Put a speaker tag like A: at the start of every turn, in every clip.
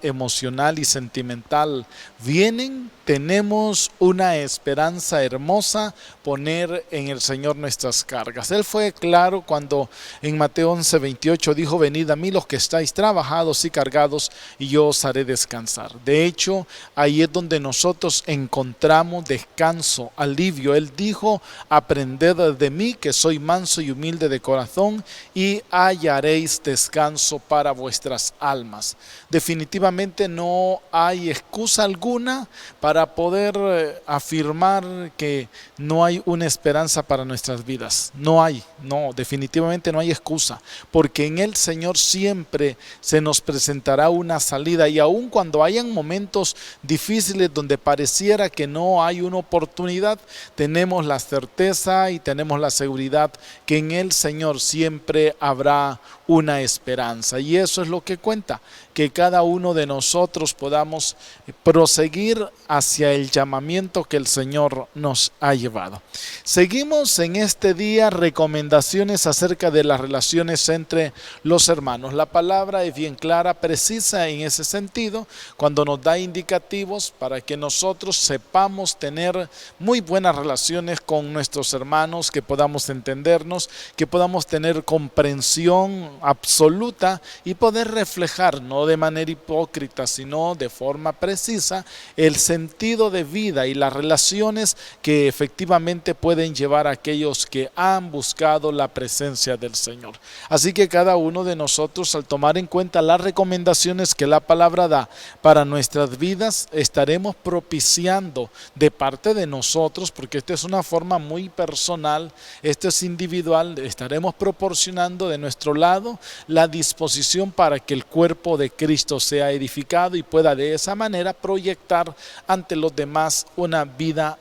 A: emocional y sentimental vienen, tenemos una esperanza hermosa: poner en el Señor nuestras cargas. Él fue claro cuando en Mateo 11:28 dijo: venid a mí los que estáis trabajados y cargados, y yo os haré descansar. De hecho, ahí es donde nosotros encontramos descanso, alivio. Él dijo: aprended de mí, que soy manso y humilde de corazón, y hallaréis descanso para vuestras almas. Definitivamente no hay excusa alguna para poder afirmar que no hay una esperanza para nuestras vidas. Definitivamente no hay excusa, porque en el Señor siempre se nos presentará una salida, y aun cuando hayan momentos difíciles donde pareciera que no hay una oportunidad, tenemos la certeza y tenemos la seguridad que en el Señor siempre habrá una esperanza. Y eso es lo que cuenta, que cada uno de nosotros podamos proseguir hacia el llamamiento que el Señor nos ha llevado. Seguimos en este día recomendaciones acerca de las relaciones entre los hermanos. La palabra es bien clara, precisa en ese sentido, cuando nos da indicativos para que nosotros sepamos tener muy buenas relaciones con nuestros hermanos, que podamos entendernos, que podamos tener comprensión absoluta y poder reflejar, no de manera hipócrita, sino de forma precisa, el sentido de vida y las relaciones que efectivamente pueden llevar a aquellos que han buscado la presencia del Señor. Así que cada uno de nosotros, al tomar en cuenta las recomendaciones que la palabra da para nuestras vidas, estaremos propiciando de parte de nosotros, porque esta es una forma muy personal, esto es individual, estaremos proporcionando de nuestro lado la disposición para que el cuerpo de Cristo sea edificado y pueda de esa manera proyectar ante los demás una vida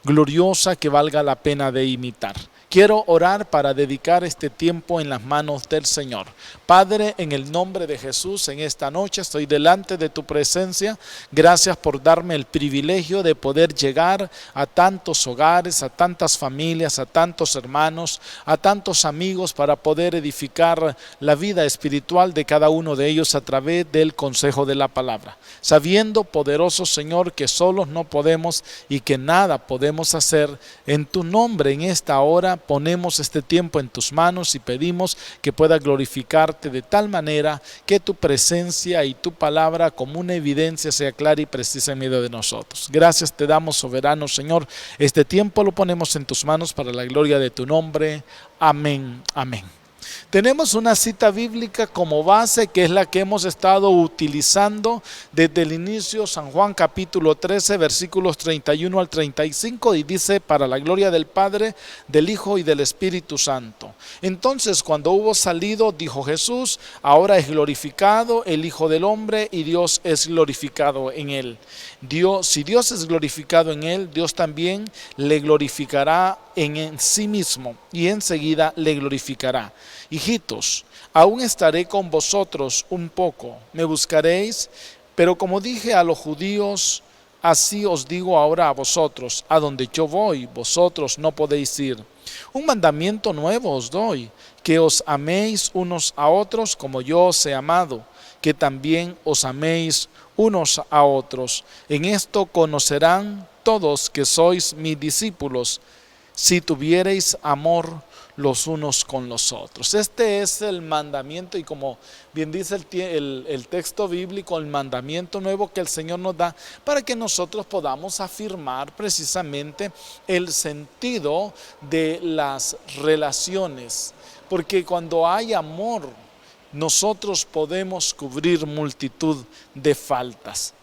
A: gloriosa que valga la pena de imitar. Quiero orar para dedicar este tiempo en las manos del Señor. Padre, en el nombre de Jesús, en esta noche estoy delante de tu presencia. Gracias por darme el privilegio de poder llegar a tantos hogares, a tantas familias, a tantos hermanos, a tantos amigos, para poder edificar la vida espiritual de cada uno de ellos a través del consejo de la palabra. Sabiendo, poderoso Señor, que solos no podemos y que nada podemos hacer, en tu nombre en esta hora ponemos este tiempo en tus manos y pedimos que pueda glorificarte de tal manera que tu presencia y tu palabra como una evidencia sea clara y precisa en medio de nosotros. Gracias te damos, soberano Señor. Este tiempo lo ponemos en tus manos para la gloria de tu nombre. Amén, amén. Tenemos una cita bíblica como base, que es la que hemos estado utilizando desde el inicio, San Juan capítulo 13, versículos 31 al 35, y dice: para la gloria del Padre, del Hijo y del Espíritu Santo. Entonces, cuando hubo salido, dijo Jesús: ahora es glorificado el Hijo del Hombre, y Dios es glorificado en él. Si Dios es glorificado en él, Dios también le glorificará en sí mismo, y enseguida le glorificará. Hijitos, aún estaré con vosotros un poco, me buscaréis, pero como dije a los judíos, así os digo ahora a vosotros: a donde yo voy, vosotros no podéis ir. Un mandamiento nuevo os doy, que os améis unos a otros como yo os he amado, que también os améis unos a otros. En esto conocerán todos que sois mis discípulos, si tuviereis amor los unos con los otros. Este es el mandamiento, y como bien dice el texto bíblico, el mandamiento nuevo que el Señor nos da para que nosotros podamos afirmar precisamente el sentido de las relaciones, porque cuando hay amor nosotros podemos cubrir multitud de faltas.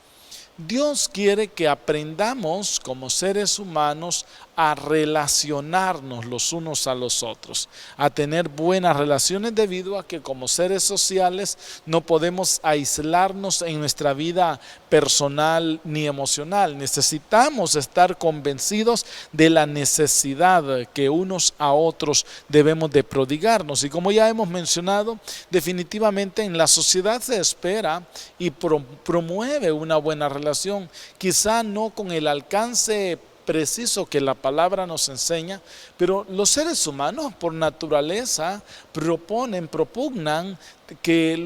A: Dios quiere que aprendamos como seres humanos a relacionarnos los unos a los otros, a tener buenas relaciones, debido a que como seres sociales no podemos aislarnos en nuestra vida personal ni emocional. Necesitamos estar convencidos de la necesidad que unos a otros debemos de prodigarnos. Y como ya hemos mencionado, definitivamente en la sociedad se espera y promueve una buena relación, quizá no con el alcance preciso que la palabra nos enseña, pero los seres humanos por naturaleza propugnan que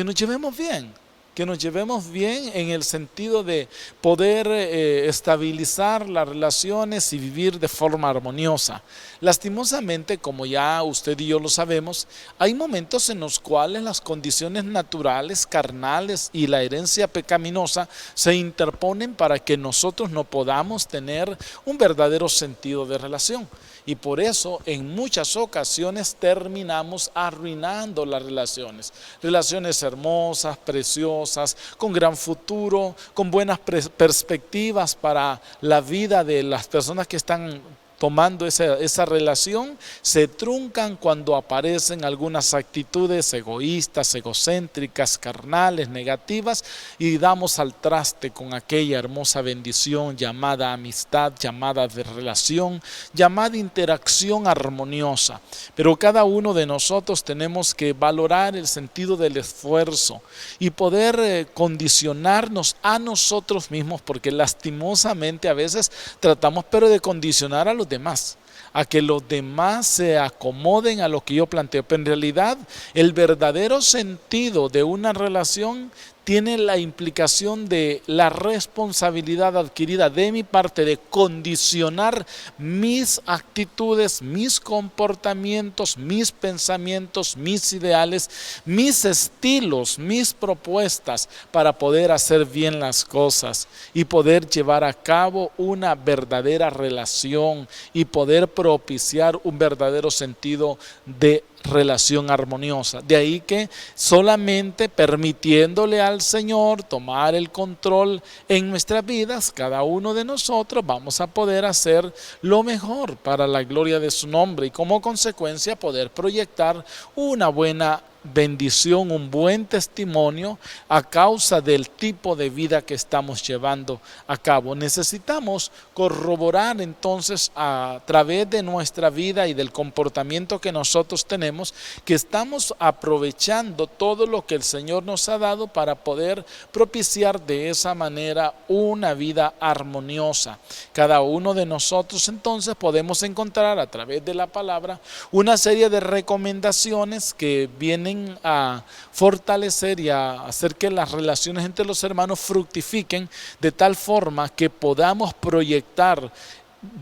A: nos llevemos bien. que nos llevemos bien en el sentido de poder estabilizar las relaciones y vivir de forma armoniosa. Lastimosamente, como ya usted y yo lo sabemos, hay momentos en los cuales las condiciones naturales, carnales y la herencia pecaminosa se interponen para que nosotros no podamos tener un verdadero sentido de relación. Y por eso en muchas ocasiones terminamos arruinando las relaciones. Relaciones hermosas, preciosas, con gran futuro, con buenas perspectivas para la vida de las personas que están tomando esa relación, se truncan cuando aparecen algunas actitudes egoístas, egocéntricas, carnales, negativas, y damos al traste con aquella hermosa bendición llamada amistad, llamada de relación, llamada interacción armoniosa. Pero cada uno de nosotros tenemos que valorar el sentido del esfuerzo y poder condicionarnos a nosotros mismos, porque lastimosamente a veces tratamos pero de condicionar a los demás, a que los demás se acomoden a lo que yo planteo, pero en realidad el verdadero sentido de una relación tiene la implicación de la responsabilidad adquirida de mi parte de condicionar mis actitudes, mis comportamientos, mis pensamientos, mis ideales, mis estilos, mis propuestas para poder hacer bien las cosas y poder llevar a cabo una verdadera relación y poder propiciar un verdadero sentido de relación armoniosa. De ahí que solamente permitiéndole al Señor tomar el control en nuestras vidas, cada uno de nosotros vamos a poder hacer lo mejor para la gloria de su nombre y como consecuencia poder proyectar una buena bendición, un buen testimonio a causa del tipo de vida que estamos llevando a cabo. Necesitamos corroborar entonces a través de nuestra vida y del comportamiento que nosotros tenemos que estamos aprovechando todo lo que el Señor nos ha dado para poder propiciar de esa manera una vida armoniosa. Cada uno de nosotros entonces podemos encontrar a través de la palabra una serie de recomendaciones que vienen a fortalecer y a hacer que las relaciones entre los hermanos fructifiquen de tal forma que podamos proyectar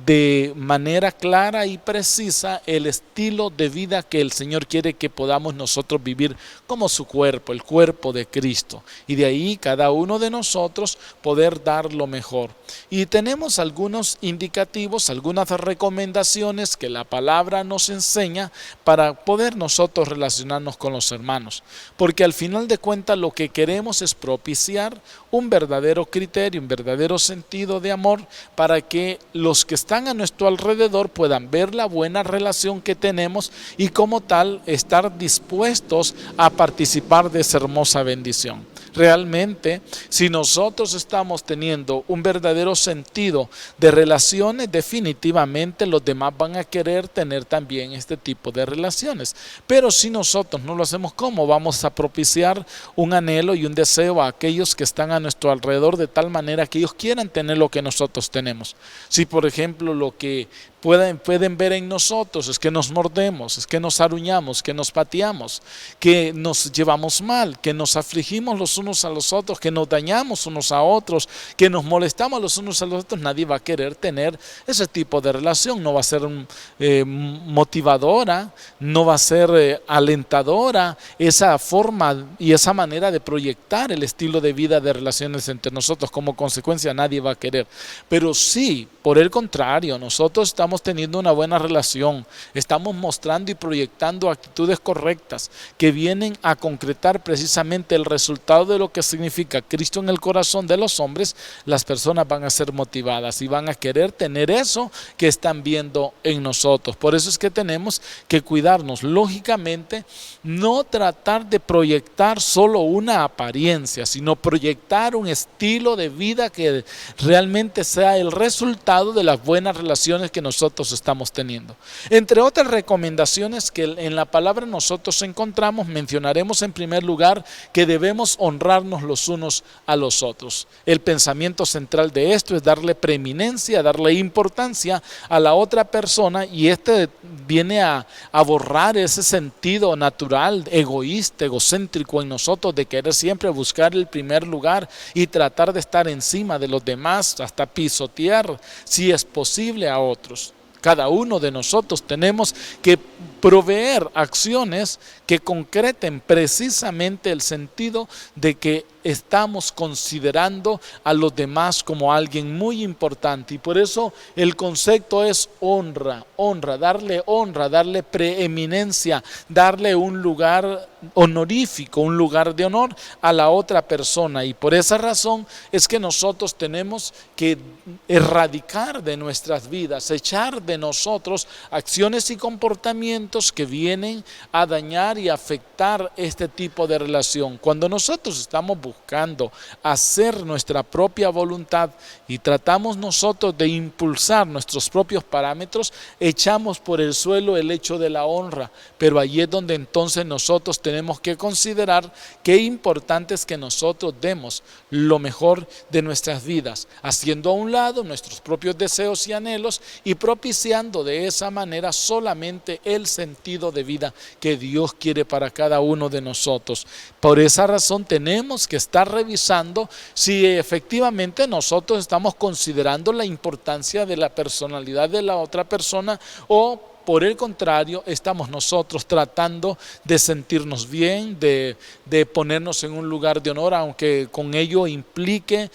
A: de manera clara y precisa el estilo de vida que el Señor quiere que podamos nosotros vivir como su cuerpo, el cuerpo de Cristo. Y de ahí cada uno de nosotros poder dar lo mejor. Y tenemos algunos indicativos, algunas recomendaciones que la palabra nos enseña para poder nosotros relacionarnos con los hermanos. Porque al final de cuentas lo que queremos es propiciar un verdadero criterio, un verdadero sentido de amor para que los que están a nuestro alrededor puedan ver la buena relación que tenemos y como tal estar dispuestos a participar de esa hermosa bendición. Realmente, si nosotros estamos teniendo un verdadero sentido de relaciones, definitivamente los demás van a querer tener también este tipo de relaciones. Pero si nosotros no lo hacemos, ¿cómo vamos a propiciar un anhelo y un deseo a aquellos que están a nuestro alrededor de tal manera que ellos quieran tener lo que nosotros tenemos? Si por ejemplo lo que pueden ver en nosotros es que nos mordemos, es que nos aruñamos, que nos pateamos, que nos llevamos mal, que nos afligimos los unos a los otros, que nos dañamos unos a otros, que nos molestamos los unos a los otros, nadie va a querer tener ese tipo de relación. No va a ser motivadora, no va a ser alentadora esa forma y esa manera de proyectar el estilo de vida de relaciones entre nosotros. Como consecuencia nadie va a querer. Pero sí, por el contrario, nosotros estamos teniendo una buena relación, estamos mostrando y proyectando actitudes correctas que vienen a concretar precisamente el resultado de lo que significa Cristo en el corazón de los hombres. Las personas van a ser motivadas y van a querer tener eso que están viendo en nosotros. Por eso es que tenemos que cuidarnos, lógicamente, no tratar de proyectar solo una apariencia, sino proyectar un estilo de vida que realmente sea el resultado de las buenas relaciones que nosotros estamos teniendo. Entre otras recomendaciones que en la palabra nosotros encontramos, mencionaremos en primer lugar que debemos honrar honrarnos los unos a los otros. El pensamiento central de esto es darle preeminencia, darle importancia a la otra persona, y viene a borrar ese sentido natural, egoísta, egocéntrico en nosotros de querer siempre buscar el primer lugar y tratar de estar encima de los demás, hasta pisotear, si es posible, a otros. Cada uno de nosotros tenemos que proveer acciones que concreten precisamente el sentido de que estamos considerando a los demás como alguien muy importante, y por eso el concepto es honra, darle preeminencia, darle un lugar honorífico, un lugar de honor a la otra persona. Y por esa razón es que nosotros tenemos que erradicar de nuestras vidas, echar de nosotros acciones y comportamientos que vienen a dañar y afectar este tipo de relación. Cuando nosotros estamos buscando hacer nuestra propia voluntad y tratamos nosotros de impulsar nuestros propios parámetros, echamos por el suelo el hecho de la honra. Pero allí es donde entonces nosotros tenemos que considerar qué importante es que nosotros demos lo mejor de nuestras vidas, haciendo a un lado nuestros propios deseos y anhelos y propiciando de esa manera solamente el sentido de vida que Dios quiere para cada uno de nosotros. Por esa razón tenemos que estar revisando si efectivamente nosotros estamos considerando la importancia de la personalidad de la otra persona, o por el contrario, estamos nosotros tratando de sentirnos bien, de ponernos en un lugar de honor, aunque con ello implique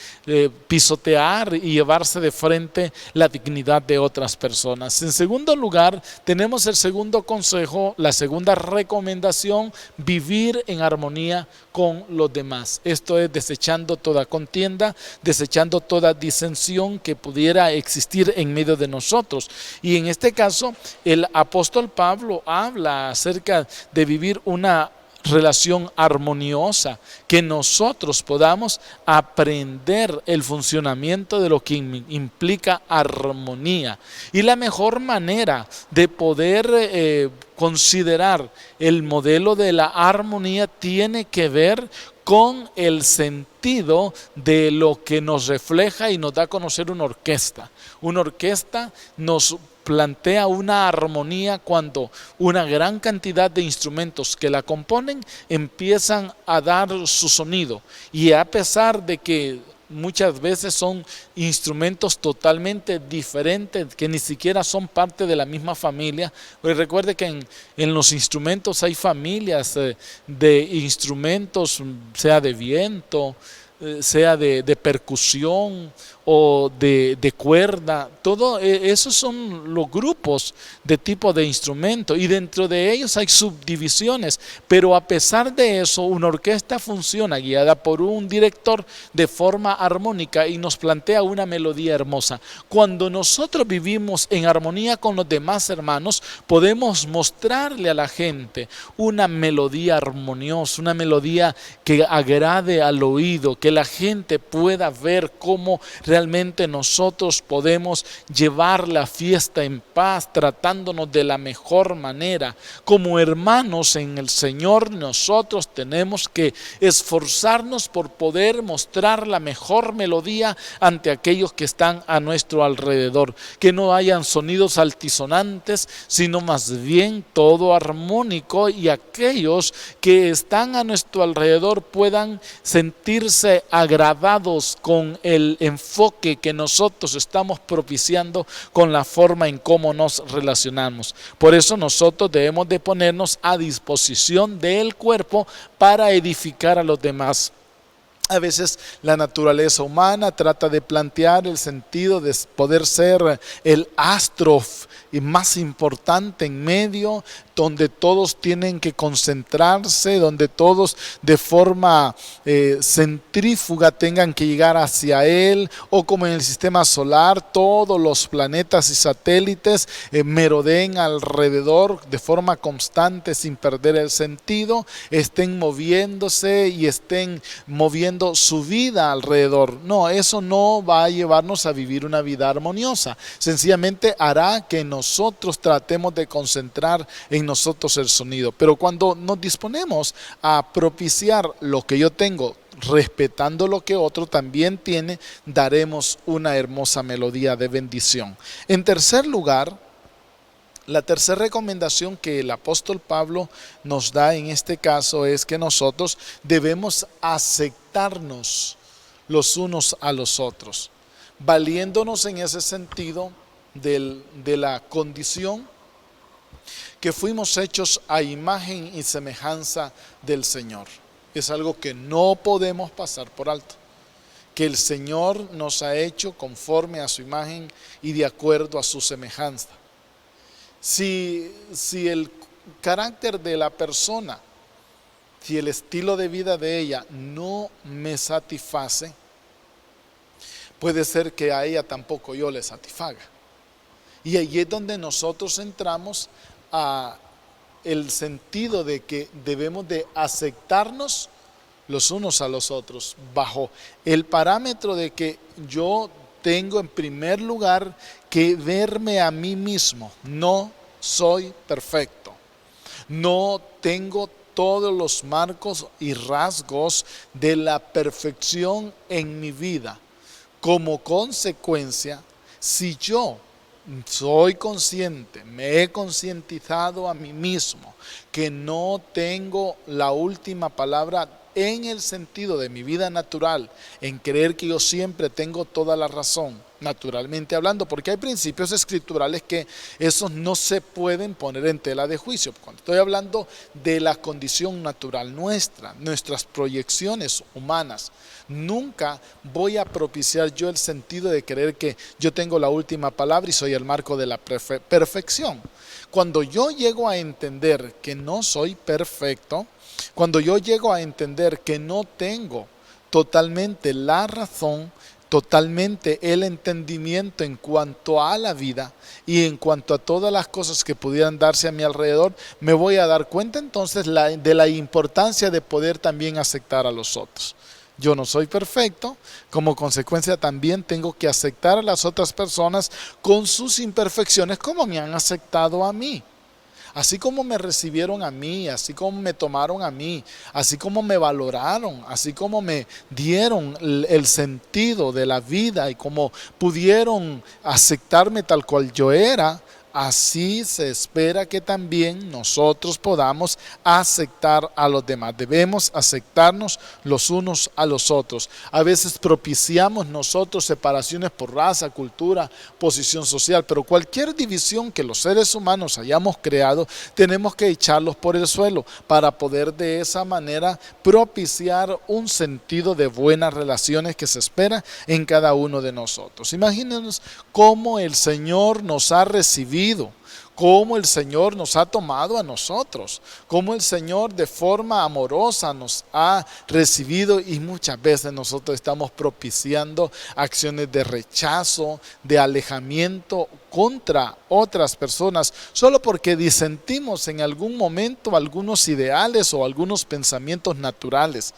A: pisotear y llevarse de frente la dignidad de otras personas. En segundo lugar, tenemos el segundo consejo, la segunda recomendación: vivir en armonía con los demás. Esto es desechando toda contienda, desechando toda disensión que pudiera existir en medio de nosotros. Y en este caso, el apóstol Pablo habla acerca de vivir una relación armoniosa, que nosotros podamos aprender el funcionamiento de lo que implica armonía. Y la mejor manera de poder considerar el modelo de la armonía tiene que ver con el sentido de lo que nos refleja y nos da a conocer una orquesta. Una orquesta nos plantea una armonía cuando una gran cantidad de instrumentos que la componen empiezan a dar su sonido, y a pesar de que muchas veces son instrumentos totalmente diferentes, que ni siquiera son parte de la misma familia. Pues recuerde que en los instrumentos hay familias de instrumentos, sea de viento, sea de percusión o de cuerda. Todo esos son los grupos de tipo de instrumento, y dentro de ellos hay subdivisiones, pero a pesar de eso una orquesta funciona guiada por un director de forma armónica y nos plantea una melodía hermosa. Cuando nosotros vivimos en armonía con los demás hermanos, podemos mostrarle a la gente una melodía armoniosa, una melodía que agrade al oído, que la gente pueda ver cómo realmente nosotros podemos llevar la fiesta en paz, tratándonos de la mejor manera. Como hermanos en el Señor, nosotros tenemos que esforzarnos por poder mostrar la mejor melodía ante aquellos que están a nuestro alrededor, que no hayan sonidos altisonantes, sino más bien todo armónico, y aquellos que están a nuestro alrededor puedan sentirse agradados con el enfoque que nosotros estamos propiciando con la forma en cómo nos relacionamos. Por eso nosotros debemos de ponernos a disposición del cuerpo para edificar a los demás. A veces la naturaleza humana trata de plantear el sentido de poder ser el astro más importante en medio, donde todos tienen que concentrarse, donde todos de forma centrífuga tengan que llegar hacia él, o como en el sistema solar, todos los planetas y satélites merodeen alrededor de forma constante sin perder el sentido, estén moviéndose y estén moviendo su vida alrededor. No, eso no va a llevarnos a vivir una vida armoniosa. Sencillamente hará que nosotros tratemos de concentrar en nosotros el sonido. Pero cuando nos disponemos a propiciar lo que yo tengo, respetando lo que otro también tiene, daremos una hermosa melodía de bendición. En tercer lugar, la tercera recomendación que el apóstol Pablo nos da en este caso es que nosotros debemos aceptarnos los unos a los otros, valiéndonos en ese sentido de la condición que fuimos hechos a imagen y semejanza del Señor. Es algo que no podemos pasar por alto, que el Señor nos ha hecho conforme a su imagen y de acuerdo a su semejanza. Si el carácter de la persona, si el estilo de vida de ella no me satisface, puede ser que a ella tampoco yo le satisfaga. Y ahí es donde nosotros entramos a el sentido de que debemos de aceptarnos los unos a los otros bajo el parámetro de que yo tengo en primer lugar que verme a mí mismo. No soy perfecto, no tengo todos los marcos y rasgos de la perfección en mi vida. Como consecuencia, si yo soy consciente, me he concientizado a mí mismo que no tengo la última palabra en el sentido de mi vida natural, en creer que yo siempre tengo toda la razón, naturalmente hablando, porque hay principios escriturales que esos no se pueden poner en tela de juicio. Cuando estoy hablando de la condición natural nuestra, nuestras proyecciones humanas, nunca voy a propiciar yo el sentido de creer que yo tengo la última palabra y soy el marco de la perfección. Cuando yo llego a entender que no soy perfecto, cuando yo llego a entender que no tengo totalmente la razón, totalmente el entendimiento en cuanto a la vida y en cuanto a todas las cosas que pudieran darse a mi alrededor, me voy a dar cuenta entonces de la importancia de poder también aceptar a los otros. Yo no soy perfecto, como consecuencia también tengo que aceptar a las otras personas con sus imperfecciones como me han aceptado a mí. Así como me recibieron a mí, así como me tomaron a mí, así como me valoraron, así como me dieron el sentido de la vida y como pudieron aceptarme tal cual yo era, así se espera que también nosotros podamos aceptar a los demás. Debemos aceptarnos los unos a los otros. A veces propiciamos nosotros separaciones por raza, cultura, posición social, pero cualquier división que los seres humanos hayamos creado, tenemos que echarlos por el suelo para poder de esa manera propiciar un sentido de buenas relaciones que se espera en cada uno de nosotros. Imagínenos cómo el Señor nos ha recibido, cómo el Señor nos ha tomado a nosotros, cómo el Señor de forma amorosa nos ha recibido, y muchas veces nosotros estamos propiciando acciones de rechazo, de alejamiento contra otras personas, solo porque disentimos en algún momento algunos ideales o algunos pensamientos naturales.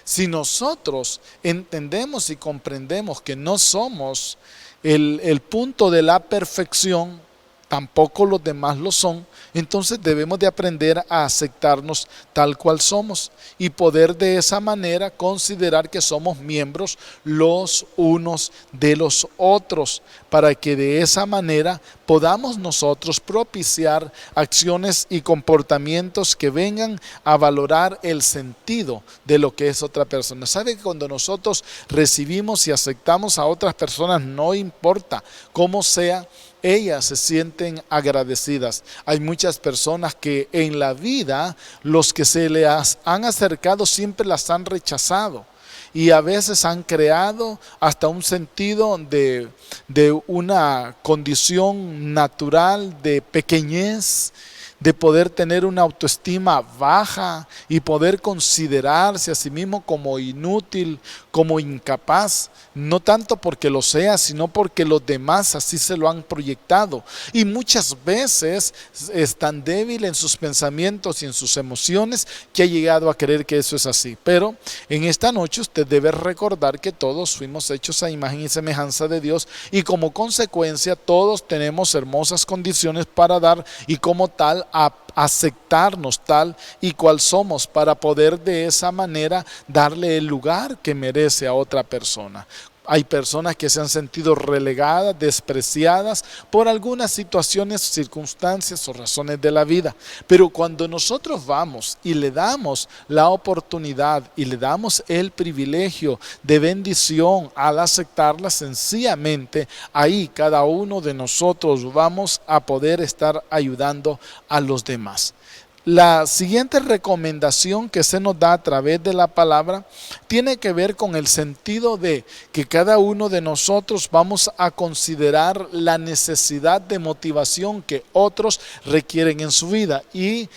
A: Si nosotros entendemos y comprendemos que no somos el punto de la perfección, tampoco los demás lo son, entonces debemos de aprender a aceptarnos tal cual somos y poder de esa manera considerar que somos miembros los unos de los otros, para que de esa manera podamos nosotros propiciar acciones y comportamientos que vengan a valorar el sentido de lo que es otra persona. ¿Sabe que cuando nosotros recibimos y aceptamos a otras personas, no importa cómo sea, ellas se sienten agradecidas? Hay muchas personas que en la vida los que se les han acercado siempre las han rechazado, y a veces han creado hasta un sentido de una condición natural de pequeñez, de poder tener una autoestima baja y poder considerarse a sí mismo como inútil, como incapaz, no tanto porque lo sea, sino porque los demás así se lo han proyectado. Y muchas veces es tan débil en sus pensamientos y en sus emociones que ha llegado a creer que eso es así. Pero en esta noche usted debe recordar que todos fuimos hechos a imagen y semejanza de Dios, y como consecuencia todos tenemos hermosas condiciones para dar, y como tal a aceptarnos tal y cual somos para poder de esa manera darle el lugar que merece a otra persona. Hay personas que se han sentido relegadas, despreciadas por algunas situaciones, circunstancias o razones de la vida. Pero cuando nosotros vamos y le damos la oportunidad y le damos el privilegio de bendición al aceptarla, sencillamente ahí cada uno de nosotros vamos a poder estar ayudando a los demás. La siguiente recomendación que se nos da a través de la palabra tiene que ver con el sentido de que cada uno de nosotros vamos a considerar la necesidad de motivación que otros requieren en su vida y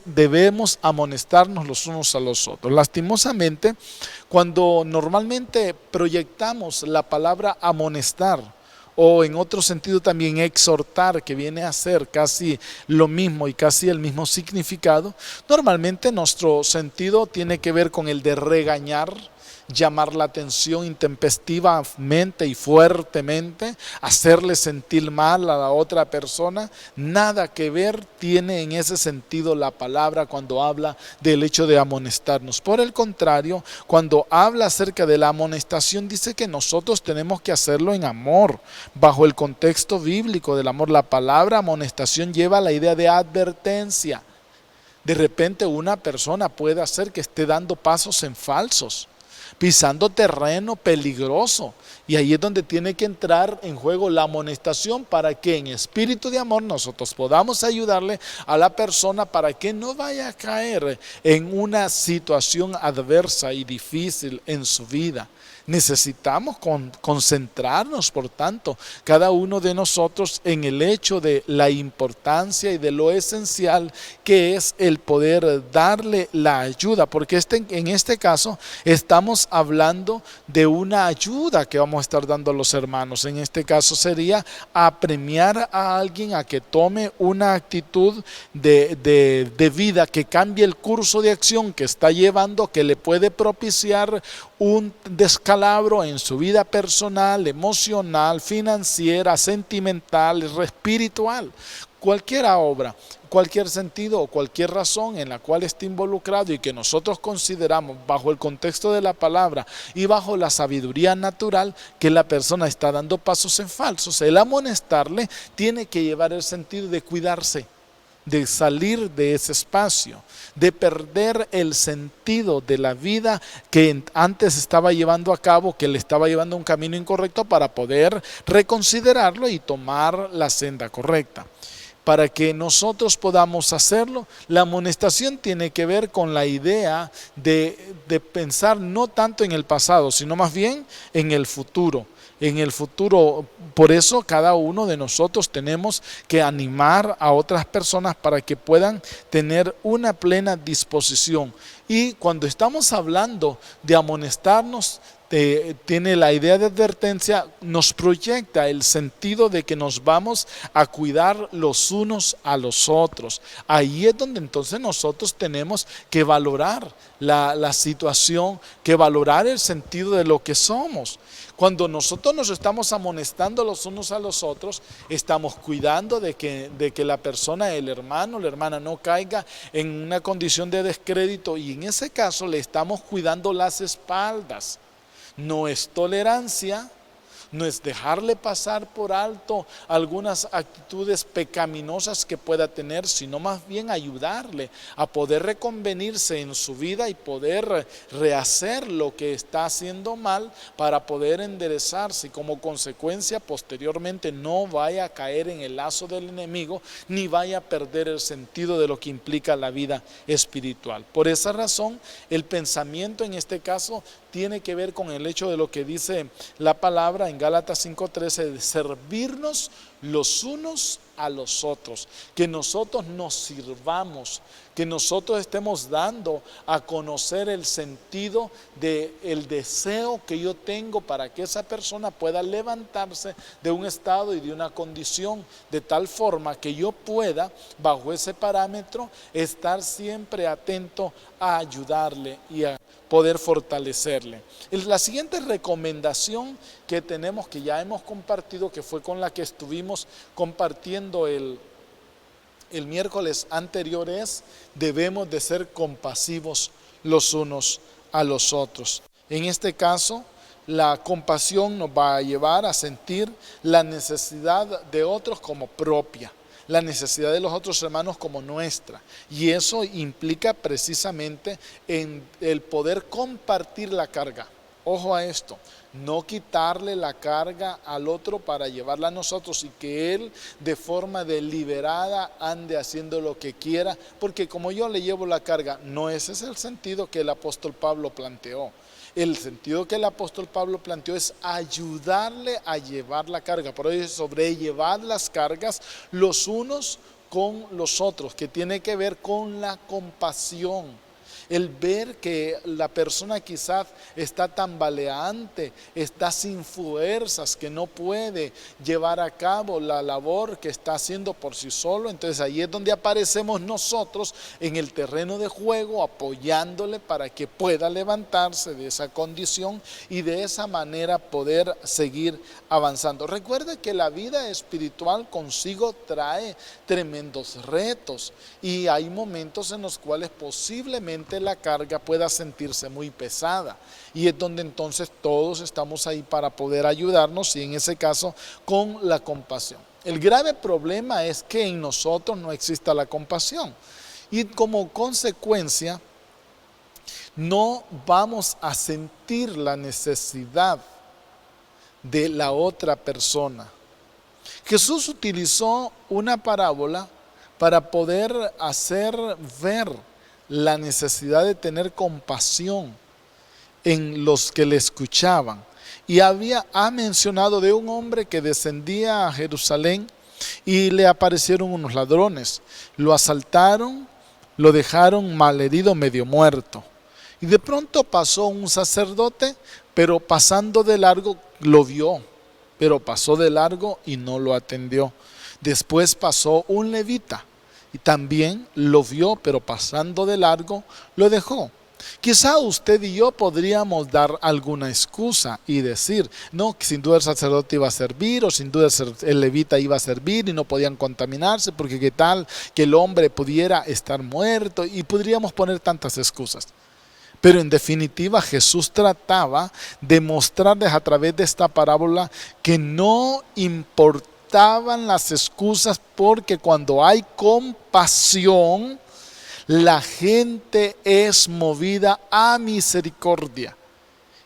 A: debemos amonestarnos los unos a los otros. Lastimosamente, cuando normalmente proyectamos la palabra amonestar, o en otro sentido también exhortar, que viene a ser casi lo mismo y casi el mismo significado, normalmente nuestro sentido tiene que ver con el de regañar, llamar la atención intempestivamente y fuertemente, hacerle sentir mal a la otra persona. Nada que ver tiene en ese sentido la palabra cuando habla del hecho de amonestarnos. Por el contrario, cuando habla acerca de la amonestación, dice que nosotros tenemos que hacerlo en amor, bajo el contexto bíblico del amor. La palabra amonestación lleva la idea de advertencia. De repente una persona puede hacer que esté dando pasos en falsos, pisando terreno peligroso, y ahí es donde tiene que entrar en juego la amonestación para que en espíritu de amor nosotros podamos ayudarle a la persona para que no vaya a caer en una situación adversa y difícil en su vida. Necesitamos concentrarnos, por tanto, cada uno de nosotros en el hecho de la importancia y de lo esencial que es el poder darle la ayuda, porque en este caso estamos hablando de una ayuda que vamos a estar dando a los hermanos. En este caso sería apremiar a alguien a que tome una actitud de vida, que cambie el curso de acción que está llevando, que le puede propiciar un descalabro en su vida personal, emocional, financiera, sentimental, espiritual. Cualquier obra, cualquier sentido o cualquier razón en la cual esté involucrado y que nosotros consideramos bajo el contexto de la palabra y bajo la sabiduría natural que la persona está dando pasos en falsos, el amonestarle tiene que llevar el sentido de cuidarse, de salir de ese espacio, de perder el sentido de la vida que antes estaba llevando a cabo, que le estaba llevando a un camino incorrecto, para poder reconsiderarlo y tomar la senda correcta. Para que nosotros podamos hacerlo, la amonestación tiene que ver con la idea de pensar no tanto en el pasado, sino más bien en el futuro. En el futuro, por eso cada uno de nosotros tenemos que animar a otras personas para que puedan tener una plena disposición. Y cuando estamos hablando de amonestarnos, tiene la idea de advertencia, nos proyecta el sentido de que nos vamos a cuidar los unos a los otros. Ahí es donde entonces nosotros tenemos que valorar la situación, que valorar el sentido de lo que somos. Cuando nosotros nos estamos amonestando los unos a los otros, estamos cuidando de que la persona, el hermano, la hermana no caiga en una condición de descrédito, y en ese caso le estamos cuidando las espaldas. No es tolerancia, no es dejarle pasar por alto algunas actitudes pecaminosas que pueda tener, sino más bien ayudarle a poder reconvenirse en su vida y poder rehacer lo que está haciendo mal para poder enderezarse, y como consecuencia posteriormente no vaya a caer en el lazo del enemigo ni vaya a perder el sentido de lo que implica la vida espiritual. Por esa razón, el pensamiento en este caso tiene que ver con el hecho de lo que dice la palabra en Gálatas 5:13, de servirnos los unos a los otros, que nosotros nos sirvamos, que nosotros estemos dando a conocer el sentido del deseo que yo tengo para que esa persona pueda levantarse de un estado y de una condición de tal forma que yo pueda, bajo ese parámetro, estar siempre atento a ayudarle y a poder fortalecerle. La siguiente recomendación que tenemos, que ya hemos compartido, que fue con la que estuvimos compartiendo El miércoles anterior debemos de ser compasivos los unos a los otros. En este caso, la compasión nos va a llevar a sentir la necesidad de otros como propia, la necesidad de los otros hermanos como nuestra. Y eso implica precisamente en el poder compartir la carga. Ojo a esto, no quitarle la carga al otro para llevarla a nosotros y que él de forma deliberada ande haciendo lo que quiera, porque como yo le llevo la carga, no ese es el sentido que el apóstol Pablo planteó. El sentido que el apóstol Pablo planteó es ayudarle a llevar la carga, por eso sobrellevar las cargas los unos con los otros, que tiene que ver con la compasión. El ver que la persona quizás está tambaleante, está sin fuerzas, que no puede llevar a cabo la labor que está haciendo por sí solo. Entonces ahí es donde aparecemos nosotros en el terreno de juego, apoyándole para que pueda levantarse de esa condición y de esa manera poder seguir avanzando. Recuerde que la vida espiritual consigo trae tremendos retos y hay momentos en los cuales posiblemente la carga pueda sentirse muy pesada, y es donde entonces todos estamos ahí para poder ayudarnos, y en ese caso con la compasión. El grave problema es que en nosotros no exista la compasión y como consecuencia no vamos a sentir la necesidad de la otra persona. Jesús utilizó una parábola para poder hacer ver la necesidad de tener compasión en los que le escuchaban. Y ha mencionado de un hombre que descendía a Jerusalén y le aparecieron unos ladrones. Lo asaltaron, lo dejaron malherido, medio muerto. Y de pronto pasó un sacerdote, pero pasando de largo lo vio, pero pasó de largo y no lo atendió. Después pasó un levita y también lo vio, pero pasando de largo lo dejó. Quizá usted y yo podríamos dar alguna excusa y decir, no, que sin duda el sacerdote iba a servir, o sin duda el levita iba a servir y no podían contaminarse, porque qué tal que el hombre pudiera estar muerto, y podríamos poner tantas excusas. Pero en definitiva Jesús trataba de mostrarles a través de esta parábola que no importaban las excusas, porque cuando hay compasión, la gente es movida a misericordia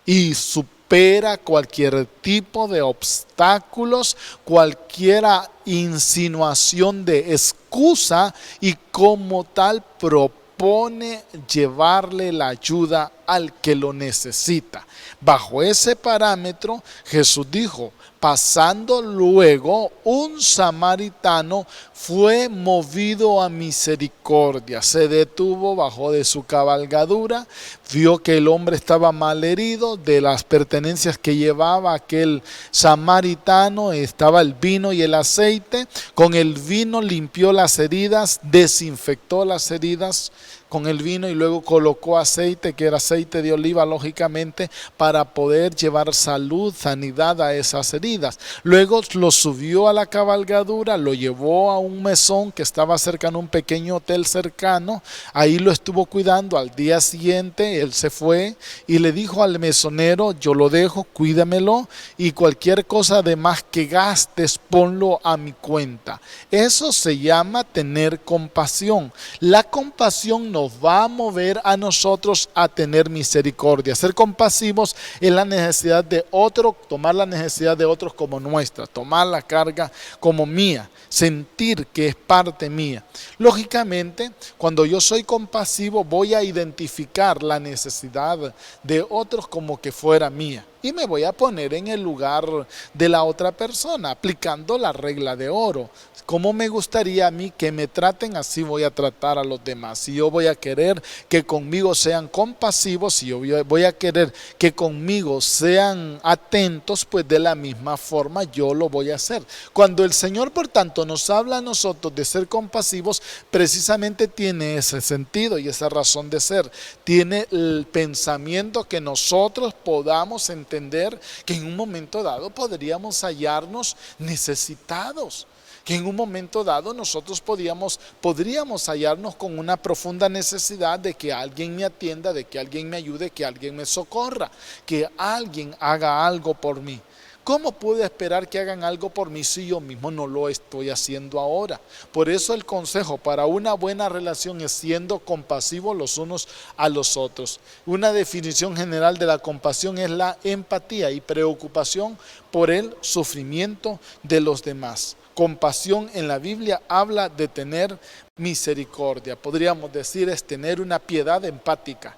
A: y supera cualquier tipo de obstáculos, cualquier insinuación de excusa, y como tal propone llevarle la ayuda al que lo necesita. Bajo ese parámetro, Jesús dijo: pasando luego, un samaritano fue movido a misericordia. Se detuvo, bajó de su cabalgadura, vio que el hombre estaba mal herido. De las pertenencias que llevaba aquel samaritano estaba el vino y el aceite. Con el vino limpió las heridas, desinfectó las heridas con el vino, y luego colocó aceite, que era aceite de oliva, lógicamente, para poder llevar salud, sanidad a esas heridas. Luego lo subió a la cabalgadura, lo llevó a un mesón que estaba cerca, en un pequeño hotel cercano. Ahí lo estuvo cuidando. Al día siguiente él se fue y le dijo al mesonero: yo lo dejo, cuídamelo, y cualquier cosa de más que gastes, ponlo a mi cuenta. Eso se llama tener compasión. La compasión nos va a mover a nosotros a tener misericordia. Ser compasivos es la necesidad de otro, tomar la necesidad de otros como nuestra, tomar la carga como mía, sentir que es parte mía. Lógicamente, cuando yo soy compasivo, voy a identificar la necesidad de otros como que fuera mía, y me voy a poner en el lugar de la otra persona, aplicando la regla de oro. Como me gustaría a mí que me traten, así voy a tratar a los demás. Si yo voy a querer que conmigo sean compasivos, si yo voy a querer que conmigo sean atentos, pues de la misma forma yo lo voy a hacer. Cuando el Señor, por tanto, nos habla a nosotros de ser compasivos, precisamente tiene ese sentido y esa razón de ser. Tiene el pensamiento que nosotros podamos entender que en un momento dado podríamos hallarnos necesitados, que en un momento dado nosotros podríamos hallarnos con una profunda necesidad de que alguien me atienda, de que alguien me ayude, que alguien me socorra, que alguien haga algo por mí. ¿Cómo puedo esperar que hagan algo por mí si yo mismo no lo estoy haciendo ahora? Por eso el consejo para una buena relación es siendo compasivos los unos a los otros. Una definición general de la compasión es la empatía y preocupación por el sufrimiento de los demás. Compasión en la Biblia habla de tener misericordia. Podríamos decir es tener una piedad empática,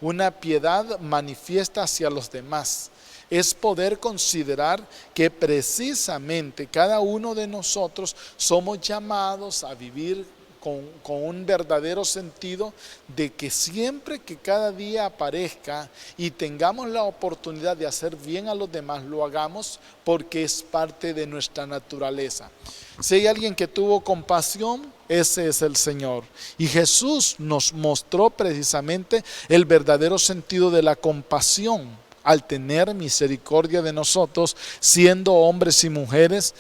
A: una piedad manifiesta hacia los demás. Es poder considerar que precisamente cada uno de nosotros somos llamados a vivir con un verdadero sentido de que siempre que cada día aparezca y tengamos la oportunidad de hacer bien a los demás, lo hagamos porque es parte de nuestra naturaleza. Si hay alguien que tuvo compasión, ese es el Señor. Y Jesús nos mostró precisamente el verdadero sentido de la compasión al tener misericordia de nosotros, siendo hombres y mujeres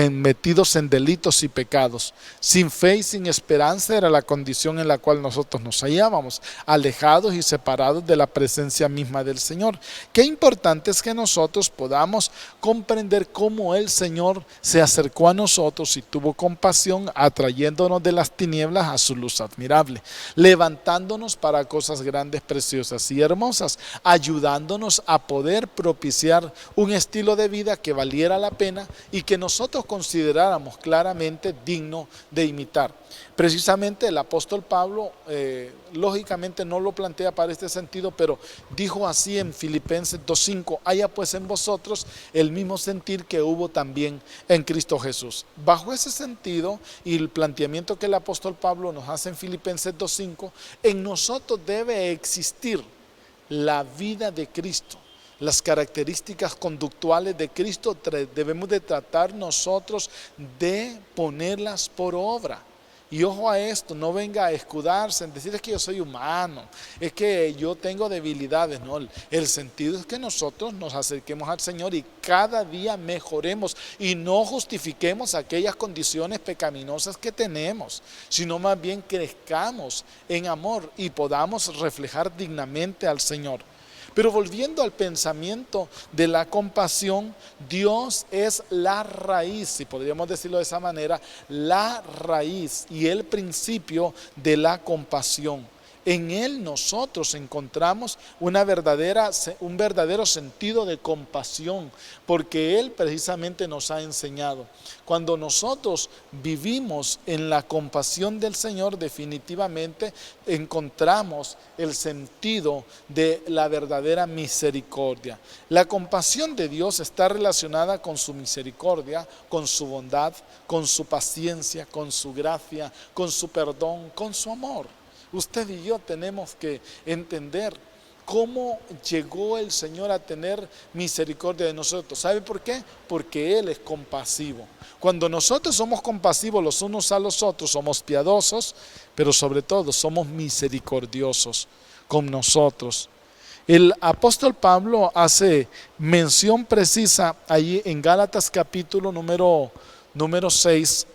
A: metidos en delitos y pecados. Sin fe y sin esperanza era la condición en la cual nosotros nos hallábamos, alejados y separados de la presencia misma del Señor. Qué importante es que nosotros podamos comprender cómo el Señor se acercó a nosotros y tuvo compasión, atrayéndonos de las tinieblas a su luz admirable, levantándonos para cosas grandes, preciosas y hermosas, ayudándonos a poder propiciar un estilo de vida que valiera la pena y que nosotros consideráramos claramente digno de imitar. Precisamente el apóstol Pablo, lógicamente no lo plantea para este sentido, pero dijo así en Filipenses 2:5, haya pues en vosotros el mismo sentir que hubo también en Cristo Jesús. Bajo ese sentido y el planteamiento que el apóstol Pablo nos hace en Filipenses 2:5, en nosotros debe existir la vida de Cristo. Las características conductuales de Cristo debemos de tratar nosotros de ponerlas por obra. Y ojo a esto, no venga a escudarse en decir es que yo soy humano, es que yo tengo debilidades. No, el sentido es que nosotros nos acerquemos al Señor y cada día mejoremos y no justifiquemos aquellas condiciones pecaminosas que tenemos, sino más bien crezcamos en amor y podamos reflejar dignamente al Señor. Pero volviendo al pensamiento de la compasión, Dios es la raíz, si podríamos decirlo de esa manera, la raíz y el principio de la compasión. En Él nosotros encontramos un verdadero sentido de compasión, porque Él precisamente nos ha enseñado. Cuando nosotros vivimos en la compasión del Señor, definitivamente encontramos el sentido de la verdadera misericordia. La compasión de Dios está relacionada con su misericordia, con su bondad, con su paciencia, con su gracia, con su perdón, con su amor. Usted y yo tenemos que entender cómo llegó el Señor a tener misericordia de nosotros. ¿Sabe por qué? Porque Él es compasivo. Cuando nosotros somos compasivos los unos a los otros, somos piadosos, pero sobre todo somos misericordiosos con nosotros. El apóstol Pablo hace mención precisa allí en Gálatas capítulo número 6,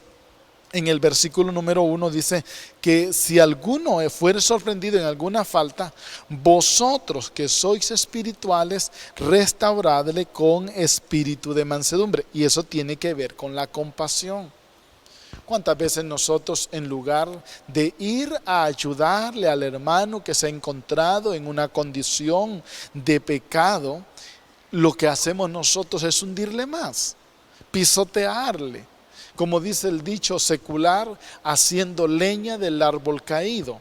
A: en el versículo número 1 dice que si alguno fuere sorprendido en alguna falta, vosotros que sois espirituales, restauradle con espíritu de mansedumbre. Y eso tiene que ver con la compasión. ¿Cuántas veces nosotros, en lugar de ir a ayudarle al hermano que se ha encontrado en una condición de pecado, lo que hacemos nosotros es hundirle más, pisotearle? Como dice el dicho secular, haciendo leña del árbol caído.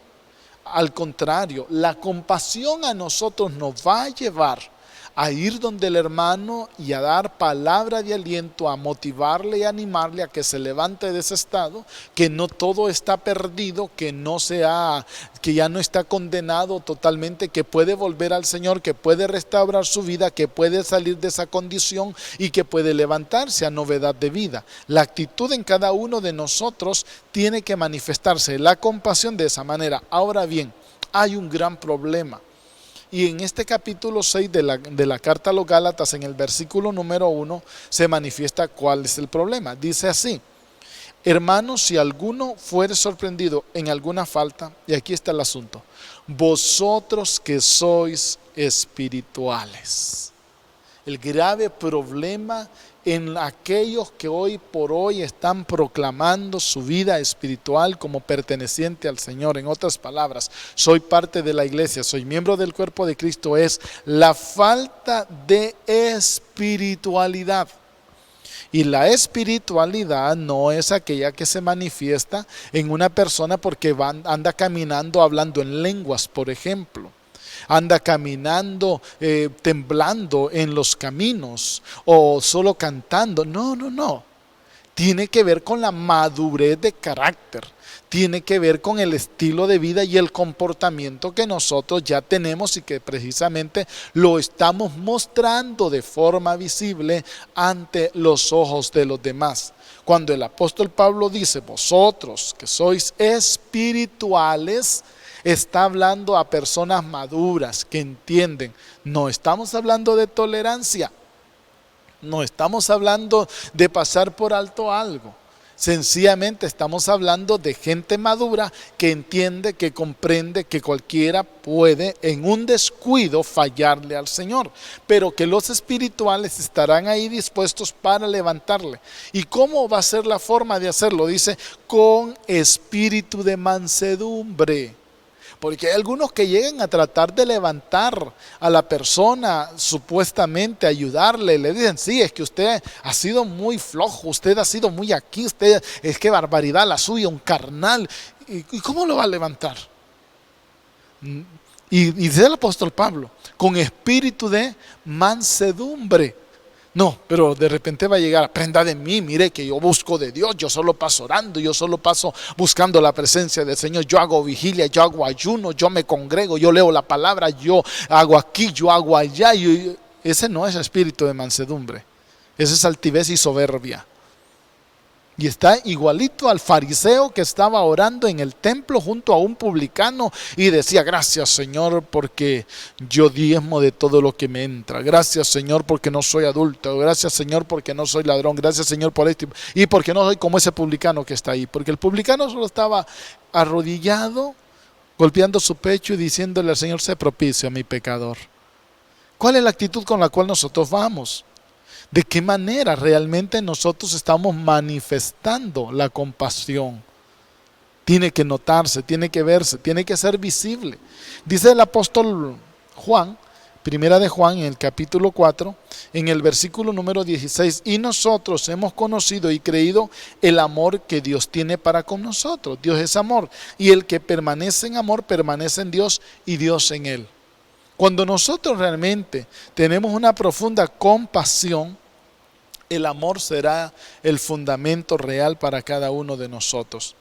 A: Al contrario, la compasión a nosotros nos va a llevar a ir donde el hermano y a dar palabra de aliento, a motivarle y animarle a que se levante de ese estado, que no todo está perdido, que ya no está condenado totalmente, que puede volver al Señor, que puede restaurar su vida, que puede salir de esa condición y que puede levantarse a novedad de vida. La actitud en cada uno de nosotros tiene que manifestarse la compasión de esa manera. Ahora bien, hay un gran problema. Y en este capítulo 6 de la carta a los Gálatas, en el versículo número 1, se manifiesta cuál es el problema. Dice así: Hermanos, si alguno fuere sorprendido en alguna falta, y aquí está el asunto, vosotros que sois espirituales. El grave problema en aquellos que hoy por hoy están proclamando su vida espiritual como perteneciente al Señor. En otras palabras, soy parte de la iglesia, soy miembro del cuerpo de Cristo, es la falta de espiritualidad. Y la espiritualidad no es aquella que se manifiesta en una persona porque anda caminando hablando en lenguas, por ejemplo. Anda caminando, temblando en los caminos o solo cantando. No. Tiene que ver con la madurez de carácter. Tiene que ver con el estilo de vida y el comportamiento que nosotros ya tenemos y que precisamente lo estamos mostrando de forma visible ante los ojos de los demás. Cuando el apóstol Pablo dice, vosotros que sois espirituales, está hablando a personas maduras que entienden. No estamos hablando de tolerancia. No estamos hablando de pasar por alto algo. Sencillamente estamos hablando de gente madura que entiende, que comprende que cualquiera puede en un descuido fallarle al Señor, pero que los espirituales estarán ahí dispuestos para levantarle. ¿Y cómo va a ser la forma de hacerlo? Dice, con espíritu de mansedumbre. Porque hay algunos que llegan a tratar de levantar a la persona, supuestamente ayudarle. Le dicen, sí, es que usted ha sido muy flojo, usted ha sido muy aquí, usted es que barbaridad la suya, un carnal. ¿Y cómo lo va a levantar? Y dice el apóstol Pablo, con espíritu de mansedumbre. No, pero de repente va a llegar, aprenda de mí, mire que yo busco de Dios, yo solo paso orando, yo solo paso buscando la presencia del Señor, yo hago vigilia, yo hago ayuno, yo me congrego, yo leo la palabra, yo hago aquí, yo hago allá. Ese no es espíritu de mansedumbre, ese es altivez y soberbia. Y está igualito al fariseo que estaba orando en el templo junto a un publicano y decía, gracias Señor porque yo diezmo de todo lo que me entra. Gracias Señor porque no soy adúltero. Gracias Señor porque no soy ladrón. Gracias Señor por esto. Y porque no soy como ese publicano que está ahí. Porque el publicano solo estaba arrodillado, golpeando su pecho y diciéndole al Señor, sé propicio a mi pecador. ¿Cuál es la actitud con la cual nosotros vamos? ¿De qué manera realmente nosotros estamos manifestando la compasión? Tiene que notarse, tiene que verse, tiene que ser visible. Dice el apóstol Juan, primera de Juan, en el capítulo 4, en el versículo número 16, y nosotros hemos conocido y creído el amor que Dios tiene para con nosotros. Dios es amor, y el que permanece en amor permanece en Dios y Dios en él. Cuando nosotros realmente tenemos una profunda compasión, el amor será el fundamento real para cada uno de nosotros.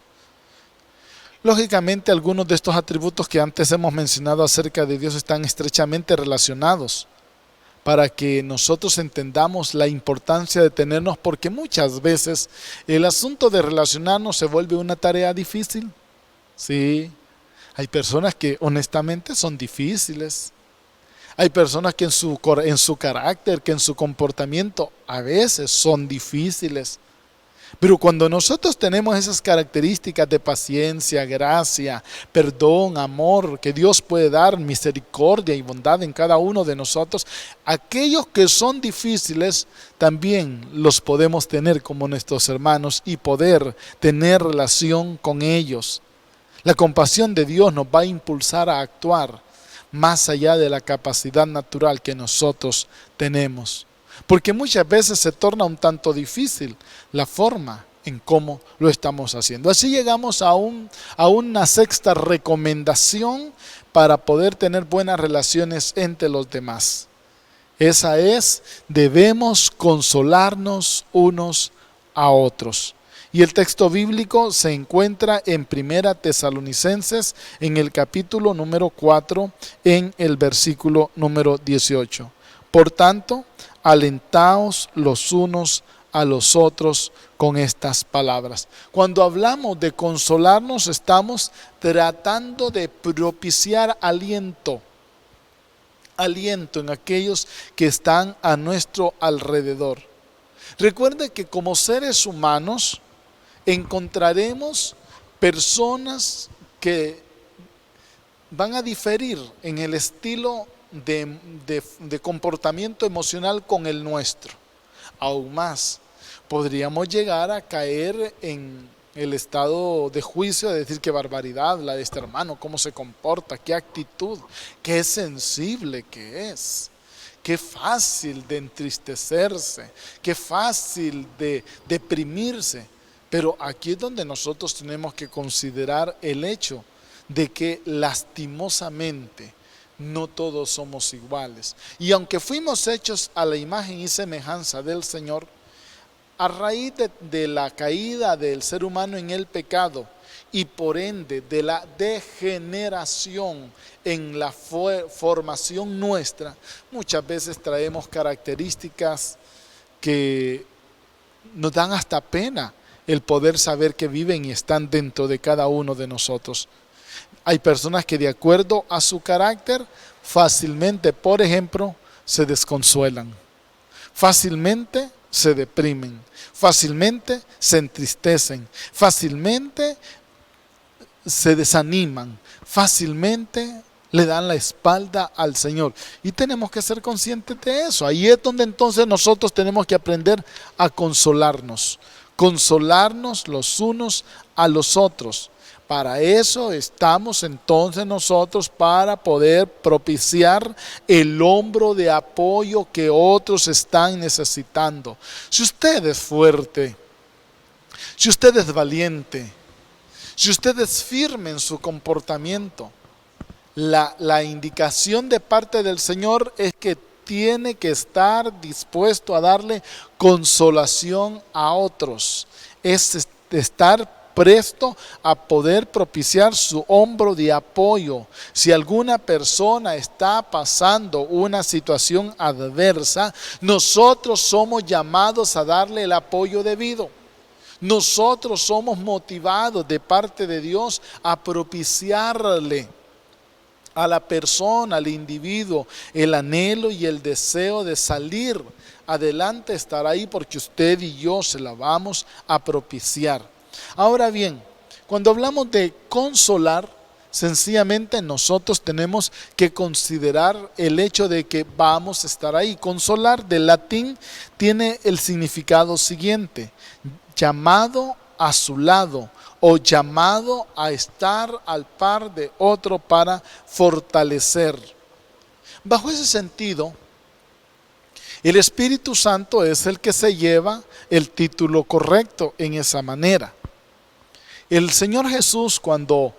A: Lógicamente, algunos de estos atributos que antes hemos mencionado acerca de Dios están estrechamente relacionados para que nosotros entendamos la importancia de tenernos, porque muchas veces el asunto de relacionarnos se vuelve una tarea difícil. Sí, hay personas que honestamente son difíciles. Hay personas que en su carácter, que en su comportamiento a veces son difíciles. Pero cuando nosotros tenemos esas características de paciencia, gracia, perdón, amor, que Dios puede dar, misericordia y bondad en cada uno de nosotros, aquellos que son difíciles también los podemos tener como nuestros hermanos y poder tener relación con ellos. La compasión de Dios nos va a impulsar a actuar más allá de la capacidad natural que nosotros tenemos. Porque muchas veces se torna un tanto difícil la forma en cómo lo estamos haciendo. Así llegamos a una sexta recomendación para poder tener buenas relaciones entre los demás. Esa es, debemos consolarnos unos a otros. Y el texto bíblico se encuentra en Primera Tesalonicenses, en el capítulo número 4, en el versículo número 18. Por tanto, alentaos los unos a los otros con estas palabras. Cuando hablamos de consolarnos, estamos tratando de propiciar aliento en aquellos que están a nuestro alrededor. Recuerde que como seres humanos, encontraremos personas que van a diferir en el estilo de comportamiento emocional con el nuestro. Aún más, podríamos llegar a caer en el estado de juicio de decir qué barbaridad la de este hermano, cómo se comporta, qué actitud, qué sensible que es, qué fácil de entristecerse, qué fácil de deprimirse. Pero aquí es donde nosotros tenemos que considerar el hecho de que lastimosamente no todos somos iguales. Y aunque fuimos hechos a la imagen y semejanza del Señor, a raíz de la caída del ser humano en el pecado y por ende de la degeneración en la formación nuestra, muchas veces traemos características que nos dan hasta pena el poder saber que viven y están dentro de cada uno de nosotros. Hay personas que de acuerdo a su carácter fácilmente, por ejemplo, se desconsuelan, fácilmente se deprimen, fácilmente se entristecen, fácilmente se desaniman, fácilmente le dan la espalda al Señor. Y tenemos que ser conscientes de eso. Ahí es donde entonces nosotros tenemos que aprender a consolarnos los unos a los otros. Para eso estamos entonces nosotros, para poder propiciar el hombro de apoyo que otros están necesitando. Si usted es fuerte, si usted es valiente, si usted es firme en su comportamiento, la indicación de parte del Señor es que tiene que estar dispuesto a darle consolación a otros. Es estar presto a poder propiciar su hombro de apoyo. Si alguna persona está pasando una situación adversa, nosotros somos llamados a darle el apoyo debido. Nosotros somos motivados de parte de Dios a propiciarle a la persona, al individuo, el anhelo y el deseo de salir adelante, estar ahí, porque usted y yo se la vamos a propiciar. Ahora bien, cuando hablamos de consolar, sencillamente nosotros tenemos que considerar el hecho de que vamos a estar ahí. Consolar del latín tiene el significado siguiente: llamado a su lado o llamado a estar al par de otro para fortalecer. Bajo ese sentido, el Espíritu Santo es el que se lleva el título correcto en esa manera. El Señor Jesús, cuando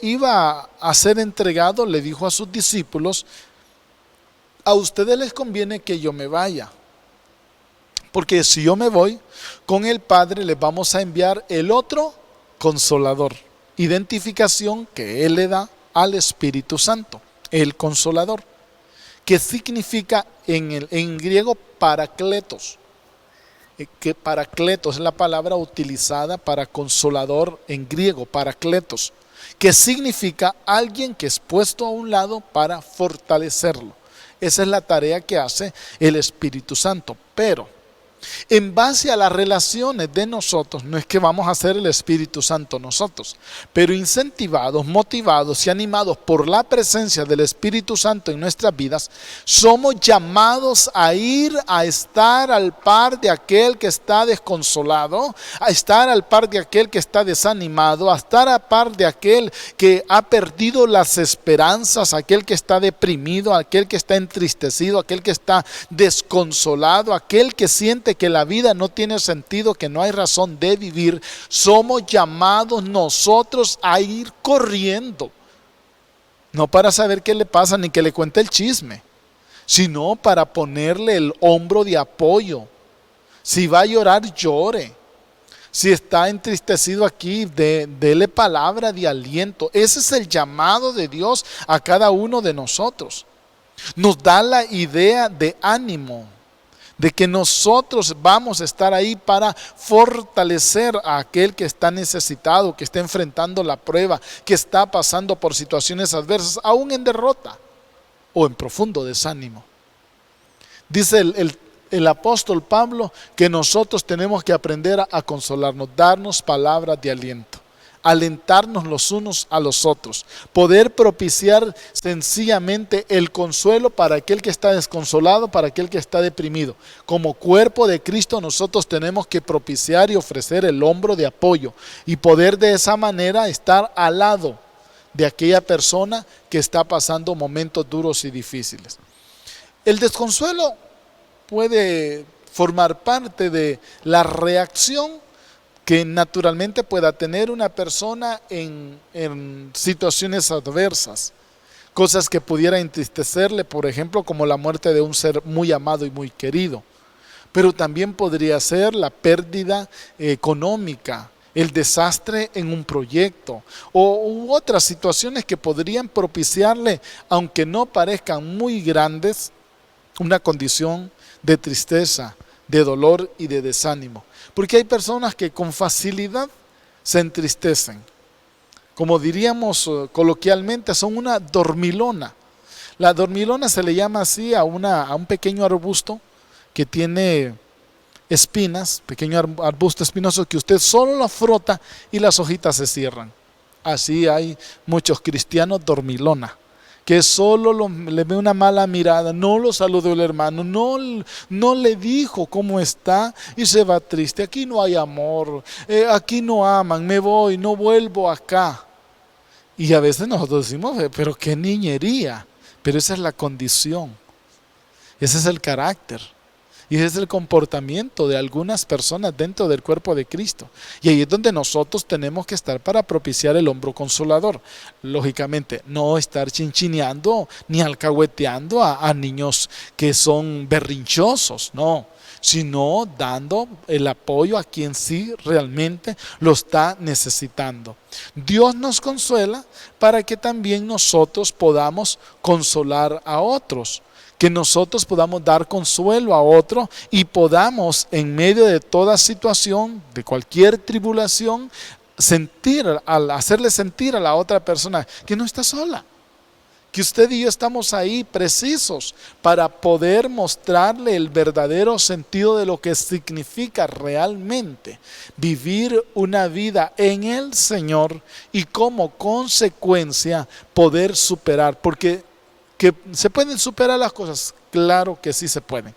A: iba a ser entregado, le dijo a sus discípulos: a ustedes les conviene que yo me vaya, porque si yo me voy, con el Padre les vamos a enviar el otro Consolador. Identificación que Él le da al Espíritu Santo, el Consolador, que significa en griego parakletos. Que parakletos es la palabra utilizada para consolador en griego, parakletos, que significa alguien que es puesto a un lado para fortalecerlo. Esa es la tarea que hace el Espíritu Santo. Pero en base a las relaciones de nosotros, no es que vamos a hacer el Espíritu Santo nosotros, pero incentivados, motivados y animados por la presencia del Espíritu Santo en nuestras vidas, somos llamados a ir a estar al par de aquel que está desconsolado, a estar al par de aquel que está desanimado, a estar al par de aquel que ha perdido las esperanzas, aquel que está deprimido, aquel que está entristecido, aquel que está desconsolado, aquel que siente que la vida no tiene sentido, que no hay razón de vivir. Somos llamados nosotros a ir corriendo, no para saber qué le pasa ni que le cuente el chisme, sino para ponerle el hombro de apoyo. Si va a llorar, llore. Si está entristecido aquí, dele palabra de aliento. Ese es el llamado de Dios a cada uno de nosotros. Nos da la idea de ánimo, de que nosotros vamos a estar ahí para fortalecer a aquel que está necesitado, que está enfrentando la prueba, que está pasando por situaciones adversas, aún en derrota o en profundo desánimo. Dice el apóstol Pablo que nosotros tenemos que aprender a consolarnos, darnos palabras de aliento, alentarnos los unos a los otros, poder propiciar sencillamente el consuelo para aquel que está desconsolado, para aquel que está deprimido. Como cuerpo de Cristo nosotros tenemos que propiciar y ofrecer el hombro de apoyo y poder de esa manera estar al lado de aquella persona que está pasando momentos duros y difíciles. El desconsuelo puede formar parte de la reacción que naturalmente pueda tener una persona en situaciones adversas, cosas que pudiera entristecerle, por ejemplo, como la muerte de un ser muy amado y muy querido, pero también podría ser la pérdida económica, el desastre en un proyecto u otras situaciones que podrían propiciarle, aunque no parezcan muy grandes, una condición de tristeza, de dolor y de desánimo. Porque hay personas que con facilidad se entristecen. Como diríamos coloquialmente, son una dormilona. La dormilona se le llama así a un pequeño arbusto que tiene espinas, pequeño arbusto espinoso que usted solo lo frota y las hojitas se cierran. Así hay muchos cristianos dormilona, que solo le ve una mala mirada, no lo saludó el hermano, no le dijo cómo está y se va triste. Aquí no hay amor, aquí no aman, me voy, no vuelvo acá. Y a veces nosotros decimos, pero qué niñería, pero esa es la condición, ese es el carácter. Y ese es el comportamiento de algunas personas dentro del cuerpo de Cristo. Y ahí es donde nosotros tenemos que estar para propiciar el hombro consolador. Lógicamente, no estar chinchineando ni alcahueteando a niños que son berrinchosos, no. Sino dando el apoyo a quien sí realmente lo está necesitando. Dios nos consuela para que también nosotros podamos consolar a otros. Que nosotros podamos dar consuelo a otro y podamos en medio de toda situación, de cualquier tribulación, hacerle sentir a la otra persona que no está sola, que usted y yo estamos ahí precisos para poder mostrarle el verdadero sentido de lo que significa realmente vivir una vida en el Señor y como consecuencia poder superar, porque ¿que se pueden superar las cosas? Claro que sí se pueden.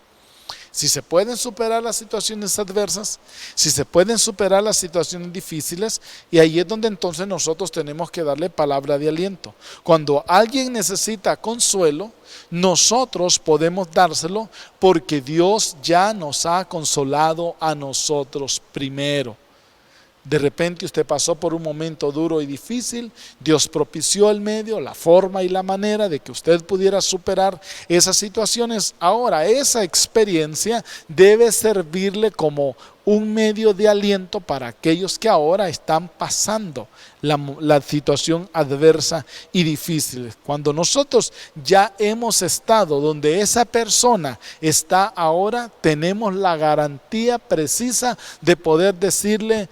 A: Si se pueden superar las situaciones adversas, si se pueden superar las situaciones difíciles, y ahí es donde entonces nosotros tenemos que darle palabra de aliento. Cuando alguien necesita consuelo, nosotros podemos dárselo porque Dios ya nos ha consolado a nosotros primero. De repente usted pasó por un momento duro y difícil, Dios propició el medio, la forma y la manera de que usted pudiera superar esas situaciones. Ahora, esa experiencia debe servirle como un medio de aliento para aquellos que ahora están pasando la situación adversa y difícil. Cuando nosotros ya hemos estado donde esa persona está ahora, tenemos la garantía precisa de poder decirle,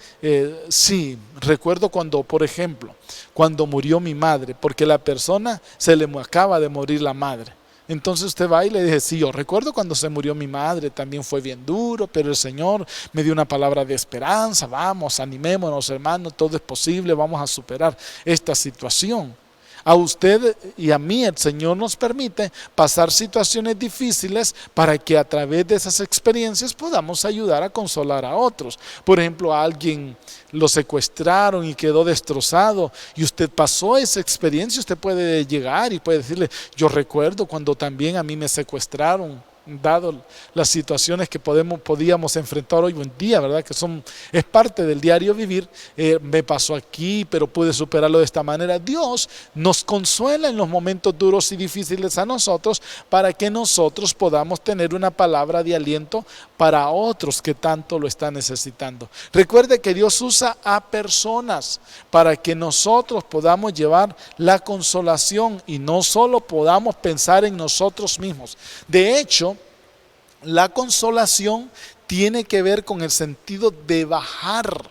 A: sí, recuerdo cuando, por ejemplo, cuando murió mi madre, porque la persona se le acaba de morir la madre. Entonces usted va y le dice, sí, yo recuerdo cuando se murió mi madre, también fue bien duro, pero el Señor me dio una palabra de esperanza, vamos, animémonos hermanos, todo es posible, vamos a superar esta situación. A usted y a mí el Señor nos permite pasar situaciones difíciles para que a través de esas experiencias podamos ayudar a consolar a otros. Por ejemplo, a alguien lo secuestraron y quedó destrozado y usted pasó esa experiencia, usted puede llegar y puede decirle, yo recuerdo cuando también a mí me secuestraron, dado las situaciones que podíamos enfrentar hoy en día, ¿verdad? Que es parte del diario vivir, me pasó aquí, pero pude superarlo de esta manera. Dios nos consuela en los momentos duros y difíciles a nosotros para que nosotros podamos tener una palabra de aliento para otros que tanto lo están necesitando. Recuerde que Dios usa a personas para que nosotros podamos llevar la consolación y no solo podamos pensar en nosotros mismos. De hecho, la consolación tiene que ver con el sentido de bajar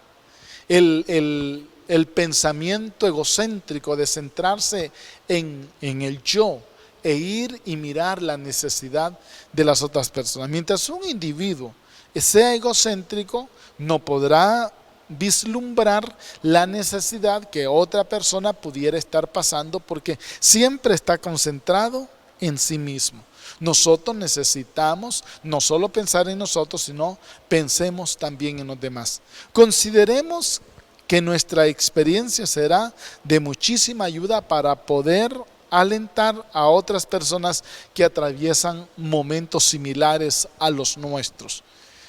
A: el pensamiento egocéntrico, de centrarse en el yo, e ir y mirar la necesidad de las otras personas. Mientras un individuo sea egocéntrico, no podrá vislumbrar la necesidad que otra persona pudiera estar pasando, porque siempre está concentrado en sí mismo. Nosotros necesitamos no solo pensar en nosotros, sino pensemos también en los demás. Consideremos que nuestra experiencia será de muchísima ayuda para poder alentar a otras personas que atraviesan momentos similares a los nuestros.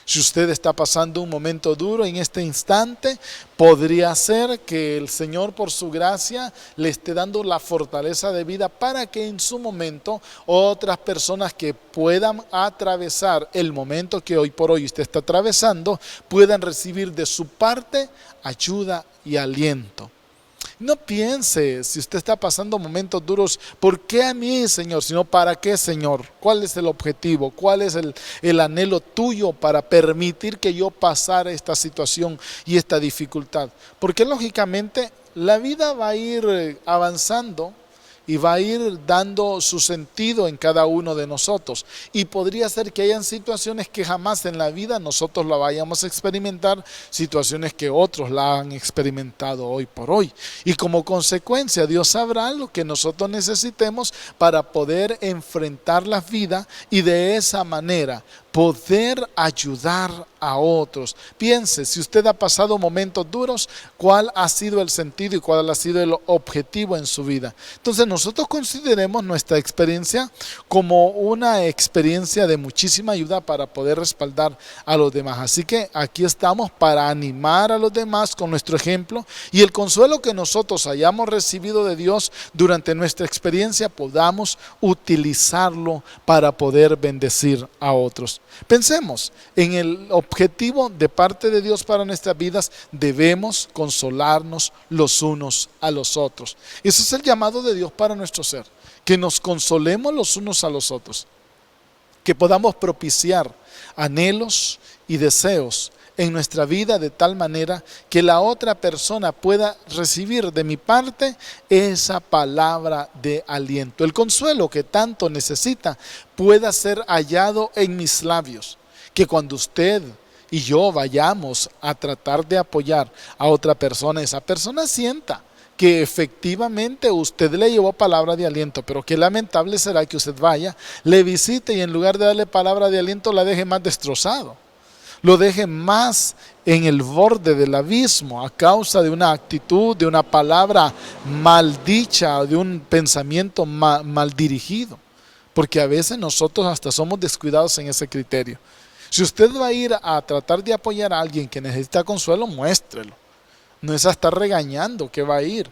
A: Si usted está pasando un momento duro en este instante, podría ser que el Señor por su gracia le esté dando la fortaleza de vida para que en su momento otras personas que puedan atravesar el momento que hoy por hoy usted está atravesando, puedan recibir de su parte ayuda y aliento. No piense, si usted está pasando momentos duros, ¿por qué a mí, Señor? Sino ¿para qué, Señor? ¿Cuál es el objetivo? ¿Cuál es el anhelo tuyo para permitir que yo pasara esta situación y esta dificultad? Porque lógicamente la vida va a ir avanzando y va a ir dando su sentido en cada uno de nosotros. Y podría ser que hayan situaciones que jamás en la vida nosotros la vayamos a experimentar, situaciones que otros la han experimentado hoy por hoy. Y como consecuencia, Dios sabrá lo que nosotros necesitemos para poder enfrentar la vida y de esa manera poder ayudar a otros. Piense, si usted ha pasado momentos duros, ¿cuál ha sido el sentido y cuál ha sido el objetivo en su vida? Entonces nosotros consideremos nuestra experiencia como una experiencia de muchísima ayuda para poder respaldar a los demás. Así que aquí estamos para animar a los demás con nuestro ejemplo, y el consuelo que nosotros hayamos recibido de Dios durante nuestra experiencia podamos utilizarlo para poder bendecir a otros. Pensemos en el objetivo de parte de Dios para nuestras vidas. Debemos consolarnos los unos a los otros. Ese es el llamado de Dios para nuestro ser, que nos consolemos los unos a los otros, que podamos propiciar anhelos y deseos en nuestra vida de tal manera que la otra persona pueda recibir de mi parte esa palabra de aliento. El consuelo que tanto necesita pueda ser hallado en mis labios. Que cuando usted y yo vayamos a tratar de apoyar a otra persona, esa persona sienta que efectivamente usted le llevó palabra de aliento, pero qué lamentable será que usted vaya, le visite y en lugar de darle palabra de aliento la deje más destrozado. Lo deje más en el borde del abismo a causa de una actitud, de una palabra mal dicha, de un pensamiento mal dirigido. Porque a veces nosotros hasta somos descuidados en ese criterio. Si usted va a ir a tratar de apoyar a alguien que necesita consuelo, muéstrelo. No es a estar regañando que va a ir.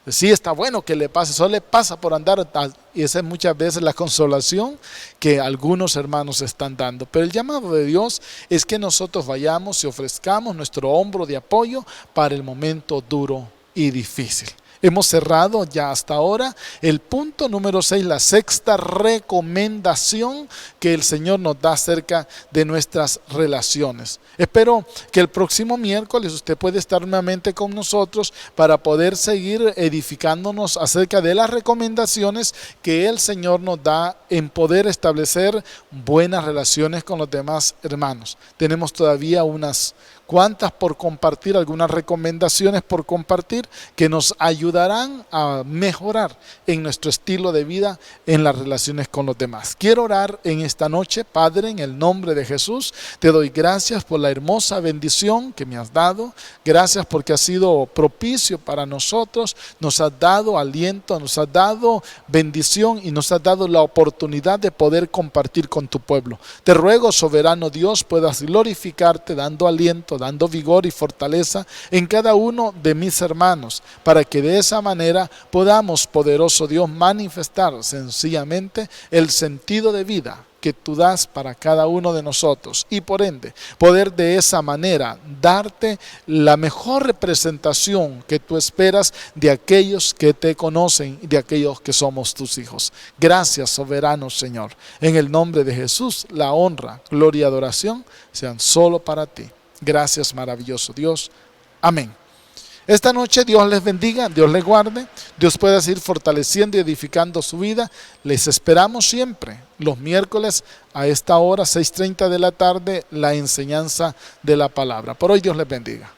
A: Sí, está bueno que le pase, solo le pasa por andar, y esa es muchas veces la consolación que algunos hermanos están dando. Pero el llamado de Dios es que nosotros vayamos y ofrezcamos nuestro hombro de apoyo para el momento duro y difícil. Hemos cerrado ya hasta ahora el punto número 6, la sexta recomendación que el Señor nos da acerca de nuestras relaciones. Espero que el próximo miércoles usted pueda estar nuevamente con nosotros para poder seguir edificándonos acerca de las recomendaciones que el Señor nos da en poder establecer buenas relaciones con los demás hermanos. Tenemos todavía unas cuantas por compartir, algunas recomendaciones por compartir que nos ayudarán a mejorar en nuestro estilo de vida en las relaciones con los demás. Quiero orar en esta noche. Padre, en el nombre de Jesús, te doy gracias por la hermosa bendición que me has dado. Gracias porque has sido propicio para nosotros, nos has dado aliento, nos has dado bendición y nos has dado la oportunidad de poder compartir con tu pueblo. Te ruego, soberano Dios, puedas glorificarte dando aliento, dando vigor y fortaleza en cada uno de mis hermanos, para que de esa manera podamos, poderoso Dios, manifestar sencillamente el sentido de vida que tú das para cada uno de nosotros, y por ende poder de esa manera darte la mejor representación que tú esperas de aquellos que te conocen y de aquellos que somos tus hijos. Gracias, soberano Señor. En el nombre de Jesús, la honra, gloria y adoración sean solo para ti. Gracias, maravilloso Dios. Amén. Esta noche Dios les bendiga, Dios les guarde, Dios pueda seguir fortaleciendo y edificando su vida. Les esperamos siempre los miércoles a esta hora, 6:30 de la tarde, la enseñanza de la palabra. Por hoy Dios les bendiga.